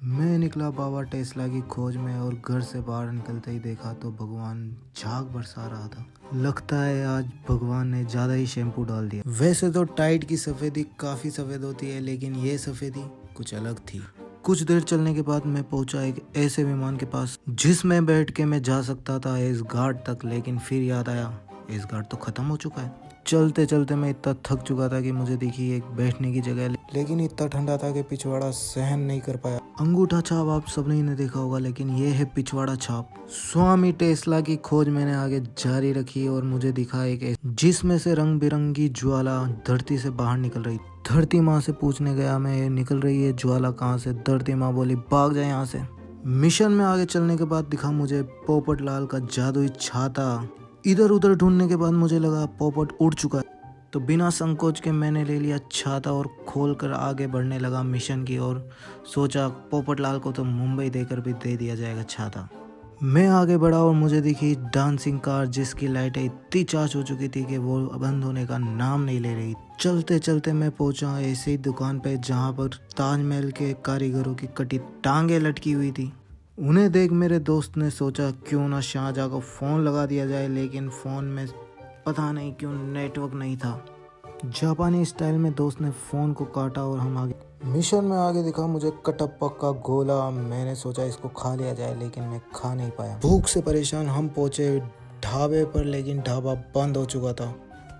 मैं निकला बाबा टेस्ला की खोज में और घर से बाहर निकलते ही देखा तो भगवान झाग बरसा रहा था। लगता है आज भगवान ने ज़्यादा ही शैम्पू डाल दिया। वैसे तो टाइड की सफ़ेदी काफ़ी सफ़ेद होती है, लेकिन ये सफ़ेदी कुछ अलग थी। कुछ देर चलने के बाद मैं पहुंचा एक ऐसे विमान के पास जिसमें बैठ के मैं जा सकता था एस घाट तक, लेकिन फिर याद आया एस घाट तो ख़त्म हो चुका है। चलते चलते मैं इतना थक चुका था कि मुझे दिखी एक बैठने की जगह, लेकिन इतना ठंडा था कि पिछवाड़ा सहन नहीं कर पाया। अंगूठा छाप आप सबने ने देखा होगा, लेकिन ये है पिछवाड़ा छाप। स्वामी टेस्ला की खोज मैंने आगे जारी रखी और मुझे दिखा एक जिसमें से रंग बिरंगी ज्वाला धरती से बाहर निकल रही। धरती माँ से पूछने गया मैं, निकल रही है ज्वाला कहाँ से? धरती माँ बोली भाग जाए यहाँ से। मिशन में आगे चलने के बाद दिखा मुझे पोपट लाल का जादुई छाता। इधर उधर ढूंढने के बाद मुझे लगा पोपट उड़ चुका है, तो बिना संकोच के मैंने ले लिया छाता और खोलकर आगे बढ़ने लगा मिशन की ओर। सोचा पोपट लाल को तो मुंबई देकर भी दे दिया जाएगा छाता। मैं आगे बढ़ा और मुझे दिखी डांसिंग कार जिसकी लाइटें इतनी चार्ज हो चुकी थी कि वो बंद होने का नाम नहीं ले रही। चलते चलते मैं पहुंचा ऐसे ही दुकान पे जहां पर ताजमहल के कारीगरों की कटी टांगे लटकी हुई थी। उन्हें देख मेरे दोस्त ने सोचा क्यों ना शाहजहाँ को फ़ोन लगा दिया जाए, लेकिन फ़ोन में पता नहीं क्यों नेटवर्क नहीं था। जापानी स्टाइल में दोस्त ने फ़ोन को काटा और हम आगे मिशन में आगे दिखा मुझे कटप्पा का गोला। मैंने सोचा इसको खा लिया जाए, लेकिन मैं खा नहीं पाया। भूख से परेशान हम पहुंचे ढाबे पर, लेकिन ढाबा बंद हो चुका था।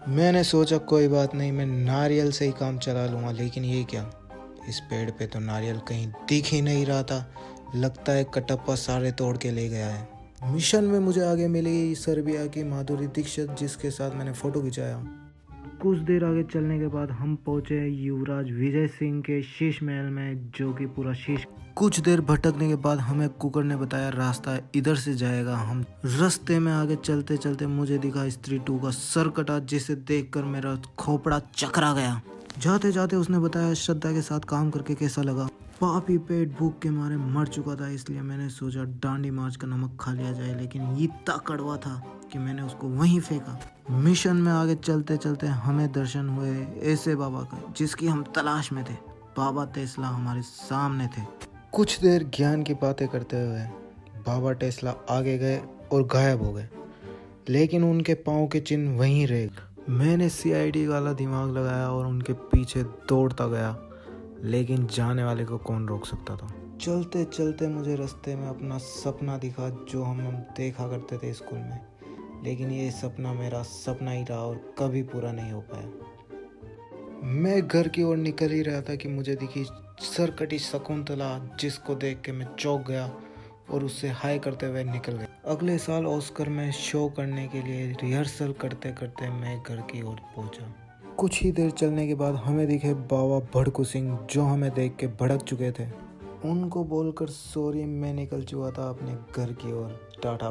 मैंने सोचा कोई बात नहीं, मैं नारियल से ही काम चला लूँगा, लेकिन ये क्या, इस पेड़ पे तो नारियल कहीं दिख ही नहीं रहा था। लगता है कटप्पा सारे तोड़ के ले गया है। मिशन में मुझे आगे मिली सर्बिया की माधुरी दीक्षित, जिसके साथ मैंने फ़ोटो खिंचाया। कुछ देर आगे चलने के बाद हम पहुंचे युवराज विजय सिंह के शीश महल में, जो कि पूरा शीश। कुछ देर भटकने के बाद हमें कुकर ने बताया रास्ता इधर से जाएगा। हम रास्ते में आगे चलते चलते मुझे दिखा स्त्री 2 का सर कटा, जिसे देखकर मेरा खोपड़ा चकरा गया। जाते जाते उसने बताया श्रद्धा के साथ काम करके कैसा लगा। पापी पेट भूख के मारे मर चुका था, इसलिए मैंने सोचा डांडी मार्च का नमक खा लिया जाए, लेकिन इतना कड़वा था कि मैंने उसको वहीं फेंका। मिशन में आगे चलते चलते हमें दर्शन हुए ऐसे बाबा का जिसकी हम तलाश में थे। बाबा टेस्ला हमारे सामने थे। कुछ देर ज्ञान की बातें करते हुए बाबा टेस्ला आगे गए और गायब हो गए, लेकिन उनके पाँव के चिन्ह वहीं रहे। मैंने CID वाला दिमाग लगाया और उनके पीछे दौड़ता गया, लेकिन जाने वाले को कौन रोक सकता था। चलते चलते मुझे रास्ते में अपना सपना दिखा जो हम देखा करते थे स्कूल में, लेकिन ये सपना मेरा सपना ही रहा और कभी पूरा नहीं हो पाया। मैं घर की ओर निकल ही रहा था कि मुझे दिखी सरकटी शकुंतला, जिसको देख के मैं चौंक गया और उससे हाय करते हुए निकल गया। अगले साल ऑस्कर में शो करने के लिए रिहर्सल करते करते मैं घर की ओर पहुंचा। कुछ ही देर चलने के बाद हमें दिखे बाबा भड़कू सिंह, जो हमें देख के भड़क चुके थे। उनको बोलकर सॉरी मैं निकल चुका था अपने घर की ओर। टाटा।